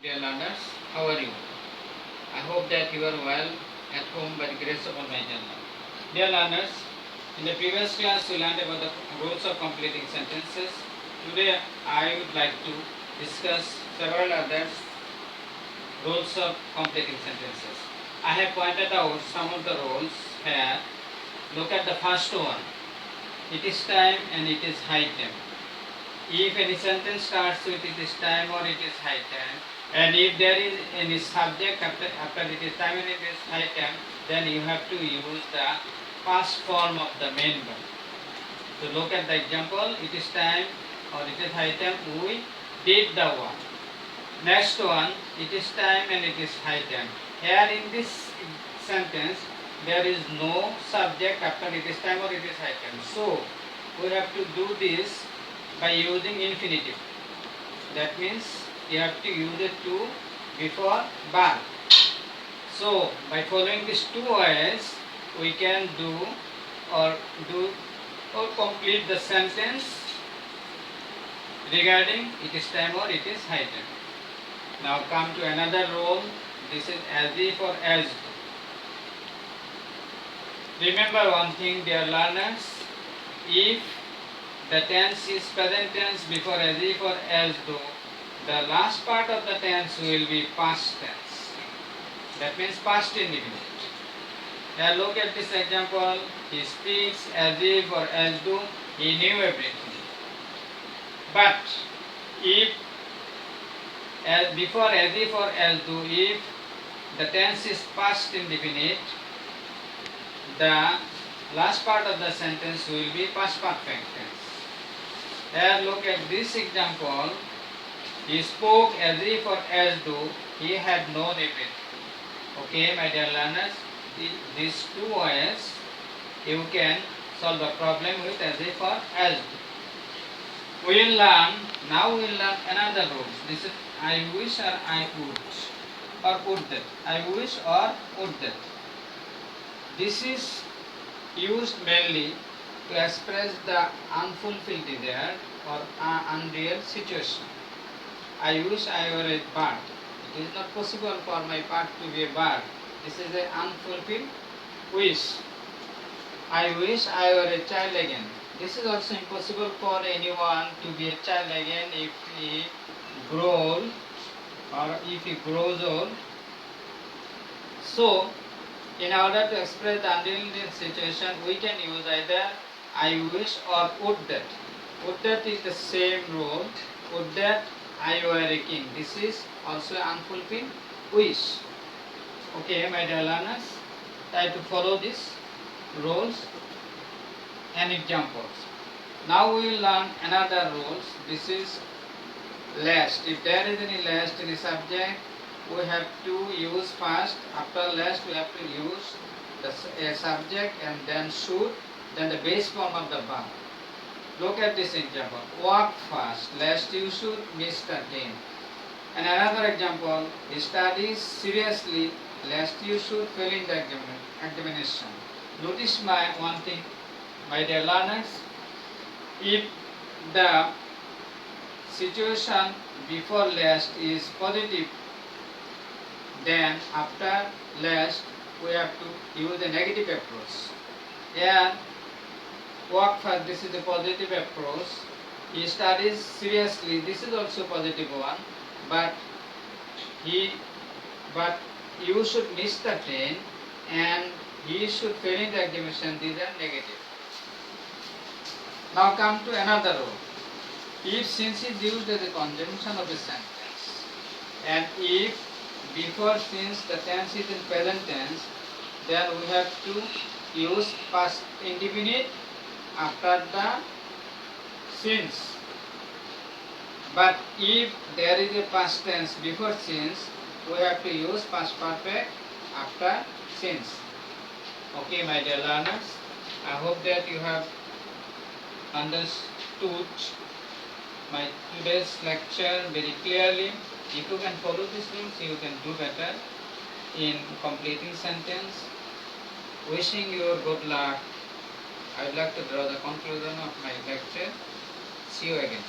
Dear learners, how are you? I hope that you are well at home by the grace of Almighty Allah. Dear learners, in the previous class we learned about the rules of completing sentences. Today I would like to discuss several other rules of completing sentences. I have pointed out some of the rules here. Look at the first one. It is time and it is high time. If any sentence starts with it is time or it is high time, and if there is any subject after it is time and it is high time, then you have to use the past form of the main verb. So look at the example, it is time or it is high time, we did the work. Next one, it is time and it is high time. Here in this sentence, there is no subject after it is time or it is high time. So we have to do this by using infinitive. That means you have to use it to before verb. So by following these two ways, we can or complete the sentence regarding it is time or it is high time. Now come to another rule. This is as if or as though. Remember one thing, dear learners, if the tense is present tense before as if or as though, the last part of the tense will be past tense. That means past indefinite. Now look at this example. He speaks as if or as though he knew everything. But if before as if or as though, if the tense is past indefinite, the last part of the sentence will be past perfect tense. Here look at this example. He spoke as if or as though he had known everything. Okay, my dear learners, these two ways you can solve a problem with as if or as though. Now we will learn another rule. This is I wish or I would or would that. I wish or would that. This is used mainly to express the unfulfilled desire or unreal situation. I wish I were a bird. It is not possible for my bird to be a bird. This is an unfulfilled wish. I wish I were a child again. This is also impossible for anyone to be a child again if he grows or if he grows old. So, in order to express the unreal situation, we can use either I wish or would that. Would that is the same rule. Would that I were a king. This is also unfulfilled wish. Okay, my dear learners, try to follow these rules and examples. Now we will learn another rules. This is last. If there is any last in the subject, we have to use first. After last, we have to use the subject and then should, then the base form of the verb. Look at this example. Walk fast, lest you should miss the train. And another example, study seriously, lest you should fail in the examination. Notice one thing, my dear learners. If the situation before last is positive, then after last we have to use a negative approach. And walk fast, this is a positive approach. He studies seriously, this is also positive one, but you should miss the train and he should fail in the examination, these are negative. Now come to another rule. If since is used as a conjunction of a sentence, and if before since the tense is in present tense, then we have to use past indefinite after the since. But if there is a past tense before since, we have to use past perfect after since. Okay, my dear learners, I hope that you have understood my today's lecture very clearly. If you can follow these rules, you can do better in completing sentence. Wishing you good luck. I would like to draw the conclusion of my lecture. See you again.